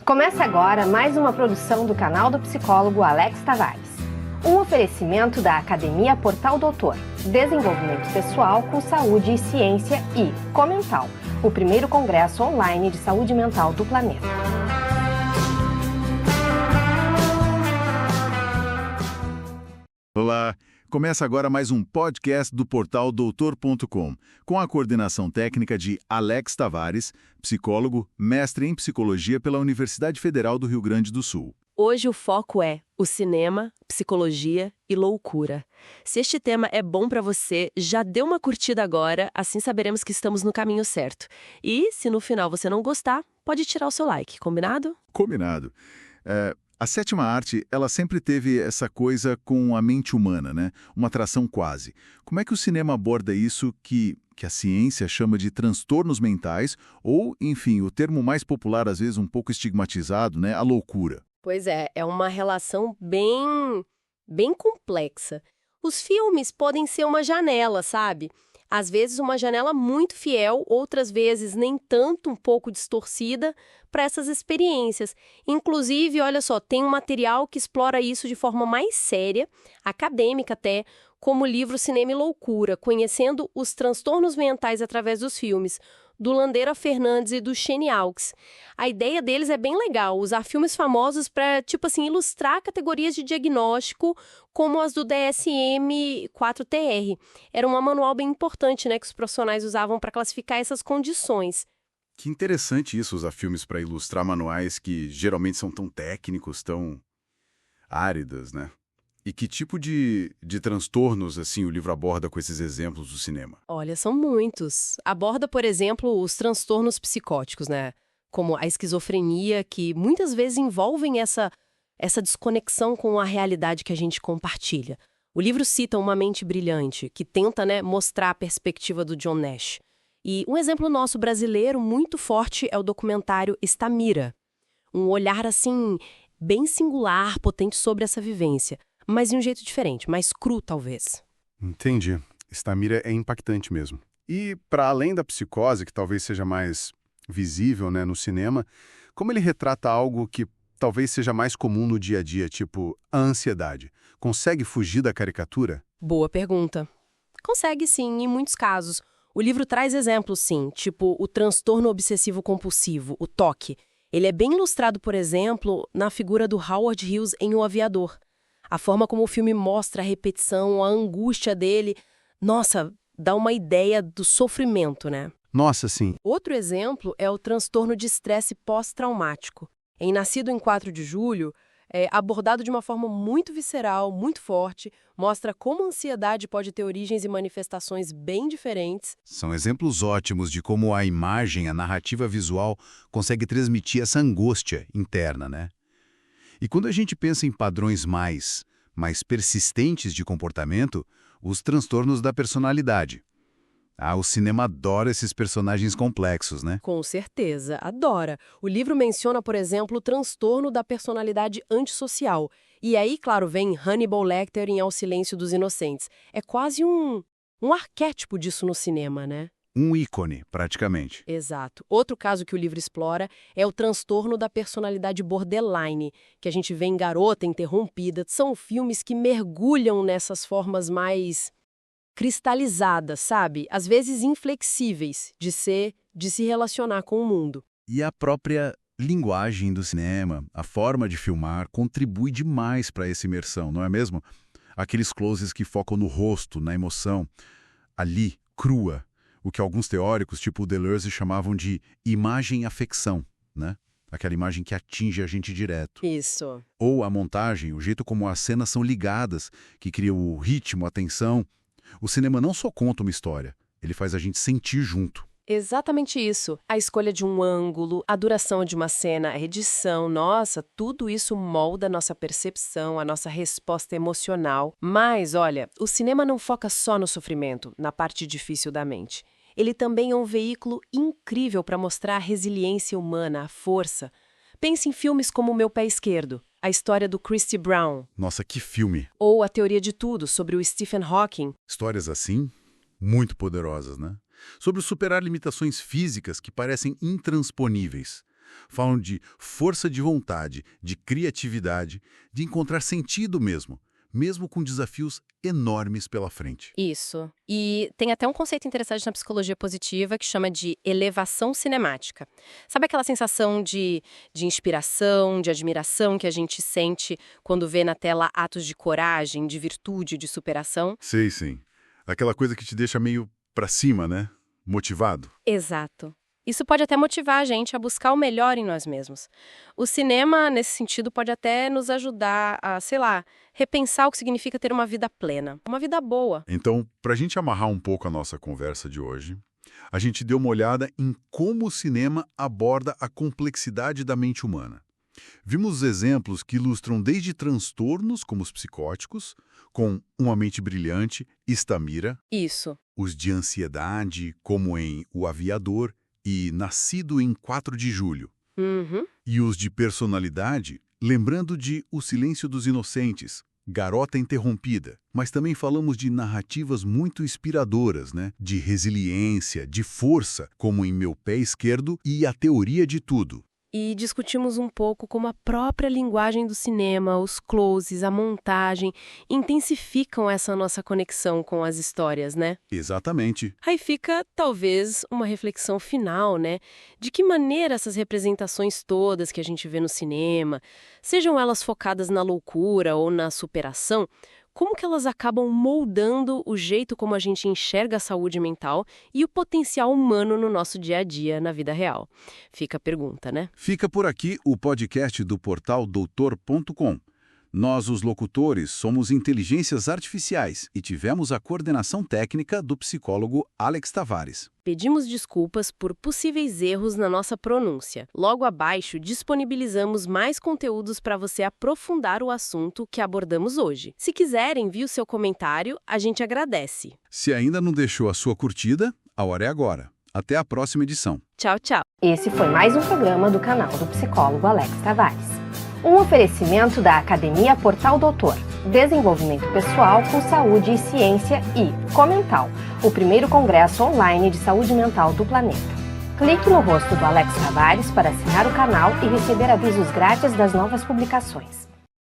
Começa agora mais uma produção do canal do psicólogo Alex Tavares. Um oferecimento da Academia Portal Doutor, desenvolvimento pessoal com saúde e ciência e Comental, o primeiro congresso online de saúde mental do planeta. Olá! Começa agora mais um podcast do portal doutor.com, com a coordenação técnica de Alex Tavares, psicólogo, mestre em psicologia pela Universidade Federal do Rio Grande do Sul. Hoje o foco é o cinema, psicologia e loucura. Se este tema é bom para você, já dê uma curtida agora, assim saberemos que estamos no caminho certo. E, se no final você não gostar, pode tirar o seu like, combinado? Combinado. A sétima arte, ela sempre teve essa coisa com a mente humana, né? Uma atração quase. Como é que o cinema aborda isso que a ciência chama de transtornos mentais ou, enfim, o termo mais popular, às vezes um pouco estigmatizado, né? A loucura. Pois é uma relação bem complexa. Os filmes podem ser uma janela, sabe? Às vezes uma janela muito fiel, outras vezes nem tanto, um pouco distorcida, para essas experiências. Inclusive, olha só, tem um material que explora isso de forma mais séria, acadêmica até, como o livro Cinema e Loucura, conhecendo os transtornos mentais através dos filmes, do Landeira Fernandes e do Shane Hawkes. A ideia deles é bem legal, usar filmes famosos para, ilustrar categorias de diagnóstico, como as do DSM-4-TR. Era um manual bem importante, né, que os profissionais usavam para classificar essas condições. Que interessante isso, usar filmes para ilustrar manuais que geralmente são tão técnicos, tão áridos, né? E que tipo de transtornos, assim, o livro aborda com esses exemplos do cinema? Olha, são muitos. Aborda, por exemplo, os transtornos psicóticos, né? Como a esquizofrenia, que muitas vezes envolvem essa desconexão com a realidade que a gente compartilha. O livro cita Uma Mente Brilhante, que tenta, né, mostrar a perspectiva do John Nash. E um exemplo nosso brasileiro muito forte é o documentário Estamira. Um olhar, assim, bem singular, potente sobre essa vivência. Mas de um jeito diferente, mais cru, talvez. Entendi. Estamira é impactante mesmo. E, para além da psicose, que talvez seja mais visível, né, no cinema, como ele retrata algo que talvez seja mais comum no dia a dia, tipo a ansiedade? Consegue fugir da caricatura? Boa pergunta. Consegue sim, em muitos casos. O livro traz exemplos, sim, tipo o transtorno obsessivo-compulsivo, o TOC. Ele é bem ilustrado, por exemplo, na figura do Howard Hughes em O Aviador. A forma como o filme mostra a repetição, a angústia dele, nossa, dá uma ideia do sofrimento, né? Nossa, sim. Outro exemplo é o transtorno de estresse pós-traumático. Em Nascido em 4 de Julho, abordado de uma forma muito visceral, muito forte, mostra como a ansiedade pode ter origens e manifestações bem diferentes. São exemplos ótimos de como a imagem, a narrativa visual, consegue transmitir essa angústia interna, né? E quando a gente pensa em padrões mais persistentes de comportamento, os transtornos da personalidade. O cinema adora esses personagens complexos, né? Com certeza, adora. O livro menciona, por exemplo, o transtorno da personalidade antissocial. E aí, claro, vem Hannibal Lecter em Ao Silêncio dos Inocentes. É quase um arquétipo disso no cinema, né? Um ícone, praticamente. Exato. Outro caso que o livro explora é o transtorno da personalidade borderline, que a gente vê em Garota Interrompida. São filmes que mergulham nessas formas mais cristalizadas, sabe? Às vezes inflexíveis de se relacionar com o mundo. E a própria linguagem do cinema, a forma de filmar, contribui demais para essa imersão, não é mesmo? Aqueles closes que focam no rosto, na emoção, ali, crua. O que alguns teóricos, tipo o Deleuze, chamavam de imagem-afecção, né? Aquela imagem que atinge a gente direto. Isso. Ou a montagem, o jeito como as cenas são ligadas, que cria o ritmo, a tensão. O cinema não só conta uma história, ele faz a gente sentir junto. Exatamente isso. A escolha de um ângulo, a duração de uma cena, a edição, nossa, tudo isso molda a nossa percepção, a nossa resposta emocional. Mas, olha, o cinema não foca só no sofrimento, na parte difícil da mente. Ele também é um veículo incrível para mostrar a resiliência humana, a força. Pense em filmes como O Meu Pé Esquerdo, a história do Christy Brown. Nossa, que filme! Ou A Teoria de Tudo, sobre o Stephen Hawking. Histórias assim, muito poderosas, né? Sobre superar limitações físicas que parecem intransponíveis. Falam de força de vontade, de criatividade, de encontrar sentido mesmo com desafios enormes pela frente. Isso. E tem até um conceito interessante na psicologia positiva que chama de elevação cinemática. Sabe aquela sensação de inspiração, de admiração que a gente sente quando vê na tela atos de coragem, de virtude, de superação? Sei, sim. Aquela coisa que te deixa meio pra cima, né? Motivado. Exato. Isso pode até motivar a gente a buscar o melhor em nós mesmos. O cinema, nesse sentido, pode até nos ajudar a, sei lá, repensar o que significa ter uma vida plena, uma vida boa. Então, pra gente amarrar um pouco a nossa conversa de hoje, a gente deu uma olhada em como o cinema aborda a complexidade da mente humana. Vimos exemplos que ilustram desde transtornos, como os psicóticos, com Uma Mente Brilhante, Estamira, Isso. os de ansiedade, como em O Aviador, e Nascido em 4 de Julho. Uhum. E os de personalidade, lembrando de O Silêncio dos Inocentes, Garota Interrompida. Mas também falamos de narrativas muito inspiradoras, né? De resiliência, de força, como em Meu Pé Esquerdo e A Teoria de Tudo. E discutimos um pouco como a própria linguagem do cinema, os closes, a montagem, intensificam essa nossa conexão com as histórias, né? Exatamente. Aí fica, talvez, uma reflexão final, né? De que maneira essas representações todas que a gente vê no cinema, sejam elas focadas na loucura ou na superação, como que elas acabam moldando o jeito como a gente enxerga a saúde mental e o potencial humano no nosso dia a dia, na vida real? Fica a pergunta, né? Fica por aqui o podcast do portal doutor.com. Nós, os locutores, somos inteligências artificiais e tivemos a coordenação técnica do psicólogo Alex Tavares. Pedimos desculpas por possíveis erros na nossa pronúncia. Logo abaixo, disponibilizamos mais conteúdos para você aprofundar o assunto que abordamos hoje. Se quiser, envie o seu comentário, a gente agradece. Se ainda não deixou a sua curtida, a hora é agora. Até a próxima edição. Tchau, tchau. Esse foi mais um programa do canal do psicólogo Alex Tavares. Um oferecimento da Academia Portal Doutor, desenvolvimento pessoal com saúde e ciência e Comental, o primeiro congresso online de saúde mental do planeta. Clique no rosto do Alex Tavares para assinar o canal e receber avisos grátis das novas publicações.